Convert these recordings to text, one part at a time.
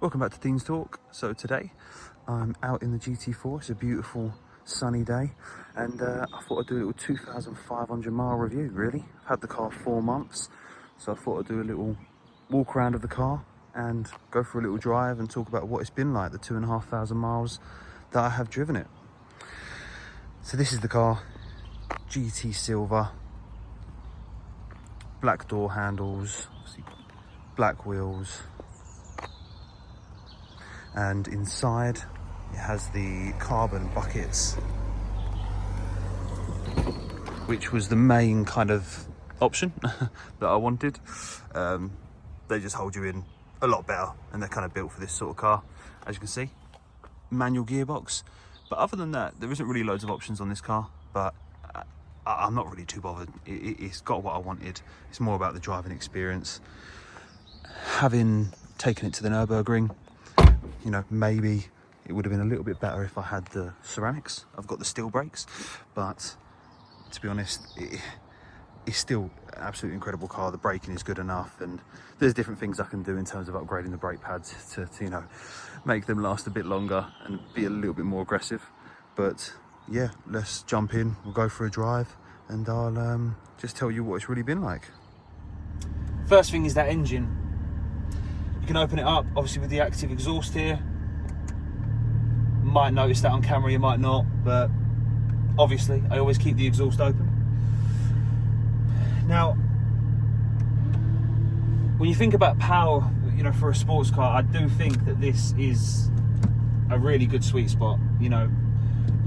Welcome back to Dean's Talk. So today I'm out in the GT4. It's a beautiful sunny day and I thought I'd do a little 2,500 mile review really. I've had the car 4 months, so I thought I'd do a little walk around of the car and go for a little drive and talk about what it's been like, the 2,500 miles that I have driven it. So this is the car, GT Silver, black door handles, black wheels, and inside it has the carbon buckets, which was the main kind of option that I wanted. They just hold you in a lot better and they're kind of built for this sort of car. As you can see, manual gearbox, but other than that there isn't really loads of options on this car, but I'm not really too bothered. It's got what I wanted. It's more about the driving experience. Having taken it to the Nürburgring, you know, maybe it would have been a little bit better if I had the ceramics. I've got the steel brakes, but to be honest, it's still an absolutely incredible car. The braking is good enough, and there's different things I can do in terms of upgrading the brake pads to you know, make them last a bit longer and be a little bit more aggressive. But yeah, let's jump in, we'll go for a drive and I'll just tell you what it's really been like. First thing is that engine. You can open it up, obviously with the active exhaust here. You might notice that on camera, you might not, but obviously I always keep the exhaust open. Now, when you think about power, you know, for a sports car, I do think that this is a really good sweet spot. You know,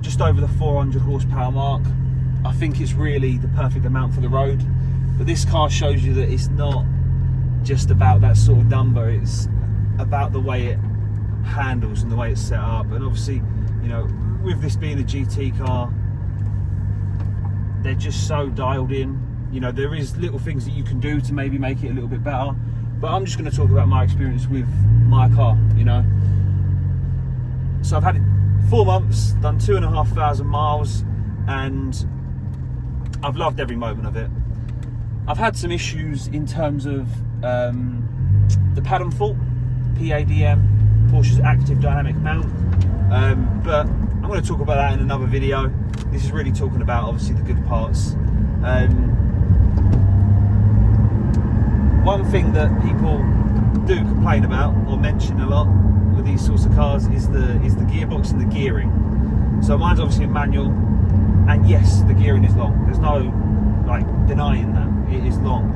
just over the 400 horsepower mark. I think it's really the perfect amount for the road. But this car shows you that it's not just about that sort of number, it's about the way it handles and the way it's set up. And obviously, you know, with this being a GT car, they're just so dialed in. You know, there is little things that you can do to maybe make it a little bit better, but I'm just going to talk about my experience with my car, you know. So I've had it 4 months, done 2,500 miles, and I've loved every moment of it. I've had some issues in terms of the pattern fault, PADM, Porsche's active dynamic mount, but I'm going to talk about that in another video. This is really talking about obviously the good parts. One thing that people do complain about or mention a lot with these sorts of cars is the gearbox and the gearing. So mine's obviously a manual, and yes, the gearing is long. There's no like denying that it is long.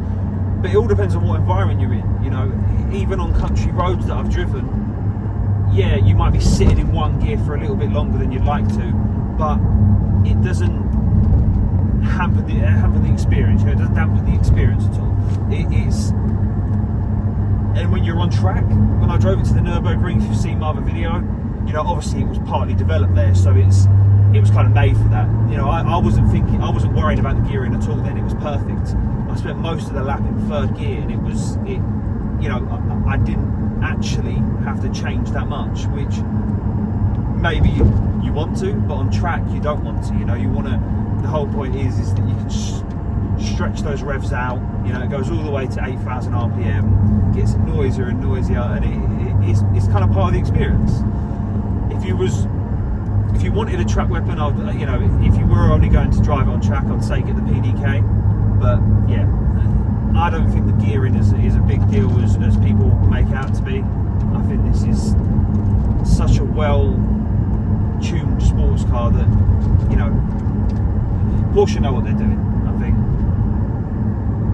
But it all depends on what environment you're in. You know, even on country roads that I've driven, yeah, you might be sitting in one gear for a little bit longer than you'd like to, but it doesn't hamper the experience. You know, it doesn't dampen the experience at all. It is. And when you're on track, when I drove it to the Nürburgring, if you've seen my other video, you know, obviously it was partly developed there, so it was kind of made for that. You know, I wasn't worried about the gearing at all then. It was perfect. I spent most of the lap in third gear, and you know, I didn't actually have to change that much, which maybe you want to, but on track you don't want to. You know, you want to. The whole point is that you can stretch those revs out. You know, it goes all the way to 8,000 RPM, gets noisier and noisier, and it's kind of part of the experience. If you wanted a track weapon, you know, if you were only going to drive it on track, I'd say get the PDK. But yeah, I don't think the gearing is a big deal as people make out to be. I think this is such a well-tuned sports car that, you know, Porsche know what they're doing. I think,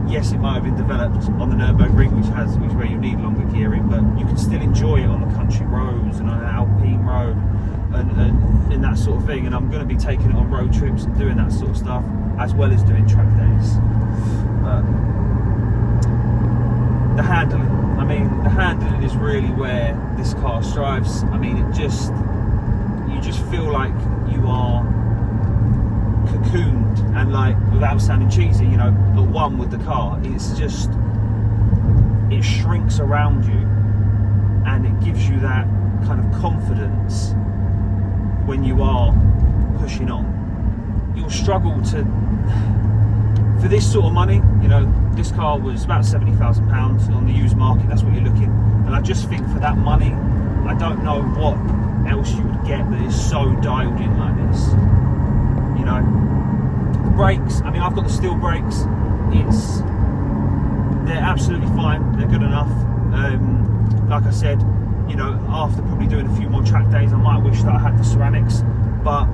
yes, it might have been developed on the Nürburgring, which is where you need longer gearing, but you can still enjoy it on the country roads and on an Alpine road and that sort of thing. And I'm going to be taking it on road trips and doing that sort of stuff, as well as doing track days. The handling, I mean, the handling is really where this car strives. I mean, you just feel like you are cocooned, and like, without sounding cheesy, you know, at one with the car. It's just, it shrinks around you and it gives you that kind of confidence when you are pushing on. You'll struggle to, for this sort of money, you know, this car was about £70,000 on the used market. That's what you're looking. And I just think for that money, I don't know what else you would get that is so dialed in like this. You know, the brakes, I mean, I've got the steel brakes. They're absolutely fine. They're good enough. Like I said, you know, after probably doing a few more track days, I might wish that I had the ceramics, but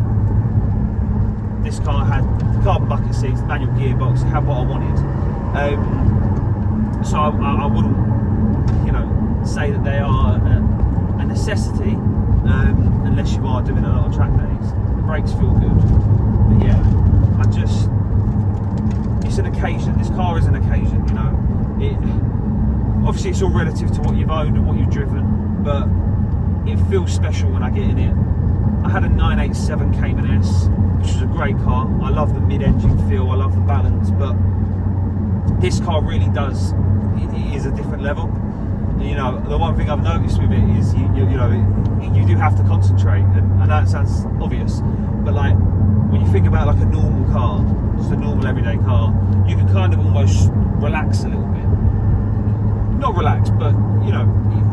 this car had the carbon bucket seats, the manual gearbox, it had what I wanted. So I wouldn't, you know, say that they are a necessity unless you are doing a lot of track days. The brakes feel good, but yeah, it's an occasion. This car is an occasion, you know. Obviously, it's all relative to what you've owned and what you've driven, but it feels special when I get in it. I had a 987 Cayman S, which was a great car. I love the mid-engine feel, I love the balance, but this car really does, it is a different level. You know, the one thing I've noticed with it is, you know, you do have to concentrate, and that sounds obvious, but like, when you think about like a normal car, just a normal everyday car, you can kind of almost relax a little bit. Not relax, but you know,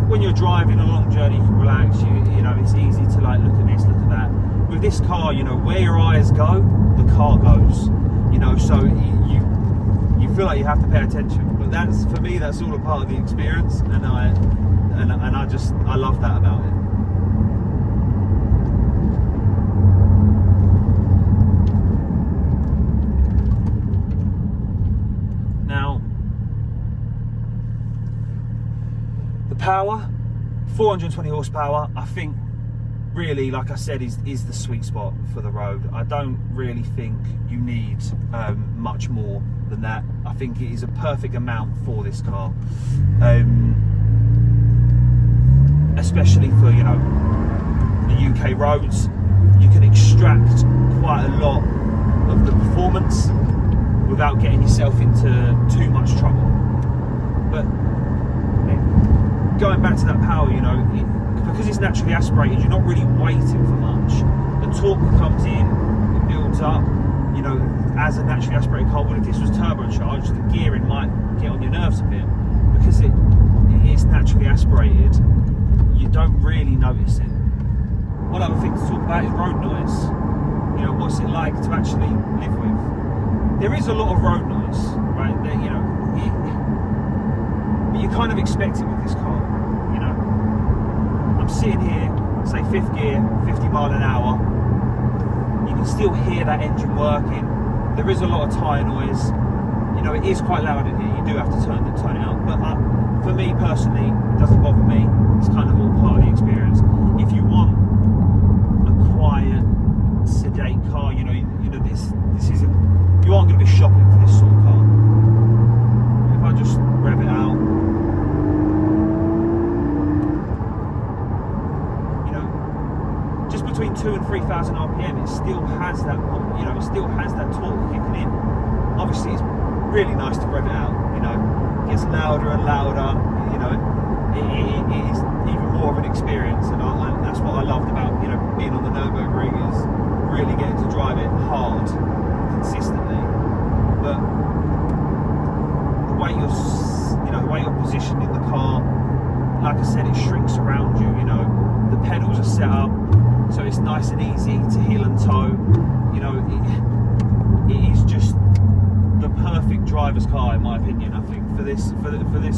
when you're driving a long journey, you can relax. You know, it's easy to like look at this, look at that. With this car, you know, where your eyes go, the car goes. You know, so you feel like you have to pay attention. But that's, for me, that's all a part of the experience, and I love that about it. Power, 420 horsepower, I think really, like I said, is the sweet spot for the road. I don't really think you need much more than that. I think it is a perfect amount for this car, especially for, you know, the UK roads. You can extract quite a lot of the performance without getting yourself into too much trouble. But going back to that power, you know, because it's naturally aspirated, you're not really waiting for much. The torque comes in, it builds up, you know, as a naturally aspirated car. Well, if this was turbocharged, the gearing might get on your nerves a bit. Because it is naturally aspirated, you don't really notice it. One other thing to talk about is road noise. You know, what's it like to actually live with? There is a lot of road noise, right? There, you know, but you kind of expect it with this car, you know. I'm sitting here, say 5th gear, 50 mile an hour. You can still hear that engine working. There is a lot of tyre noise. You know, it is quite loud in here. You do have to turn it out. But for me personally, it doesn't bother me. It's kind of all part of the experience. If you want a quiet, sedate car, you know, this isn't. You aren't going to be shopping for this sort of car. If I just rev it out. Between 2,000 and 3,000 RPM, it still has that, you know, it still has that torque kicking in. Obviously, it's really nice to rev it out. You know, it gets louder and louder. You know, it is even more of an experience, and that's what I loved about, you know, being on the Nürburgring, is really getting to drive it hard, consistently. But the way you're positioned in the car, like I said, it shrinks around you. You know, the pedals are set up so it's nice and easy to heel and toe. You know, it is just the perfect driver's car, in my opinion. I think for this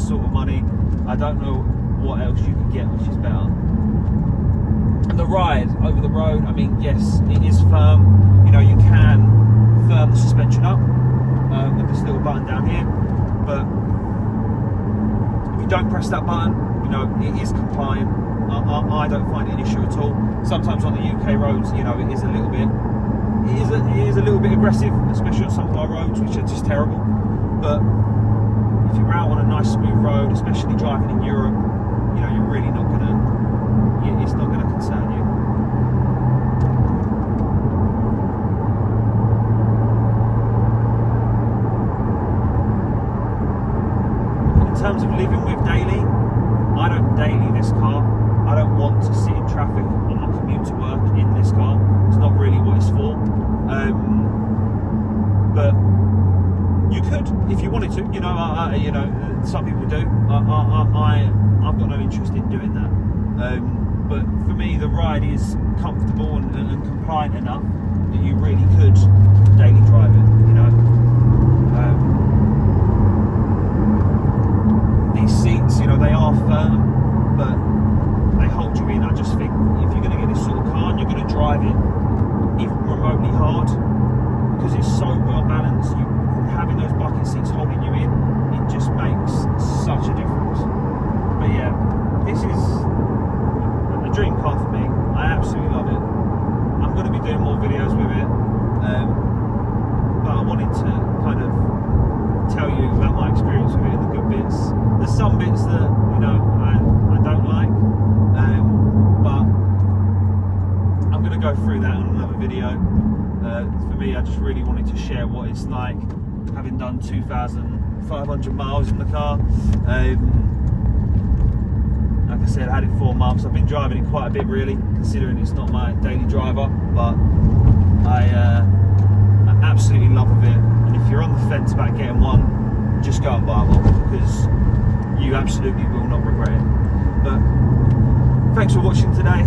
sort of money, I don't know what else you could get which is better. And the ride over the road, I mean, yes, it is firm. You know, you can firm the suspension up with this little button down here, but if you don't press that button, you know, it is compliant. I don't find it an issue at all. Sometimes on the UK roads, you know, it is a little bit aggressive, especially on some of our roads, which are just terrible. But if you're out on a nice smooth road, especially driving in Europe, you know, you're really not gonna, it's not gonna concern you. In terms of living with daily, I don't daily this car. I don't want to sit in traffic on my commute to work in this car. It's not really what it's for. But You could, if you wanted to. You know, you know, some people do. I've got no interest in doing that. But for me, the ride is comfortable and compliant enough that you really could daily drive it. You know, these seats, you know, they are firm, but they hold you in. I just think if you're going to get this sort of car and you're going to drive it even remotely hard, because it's so well balanced, having those bucket seats holding you in, it just makes such a difference. But yeah, this is a dream car for me. I absolutely love it. I'm going to be doing more videos with it, but I wanted to kind of tell you about my experience with it and the good bits. There's some bits that, you know, I don't like, but I'm going to go through that in another video. For me, I just really wanted to share what it's like having done 2,500 miles in the car. Like I said, I had it 4 months. I've been driving it quite a bit, really, considering it's not my daily driver, but I absolutely love it. And if you're on the fence about getting one, just go and buy one, because you absolutely will not regret it. But thanks for watching today.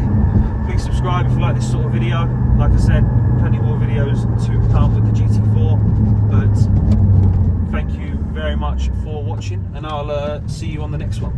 Please subscribe if you like this sort of video. Like I said, plenty more videos to come with the GT4, but thank you very much for watching, and I'll see you on the next one.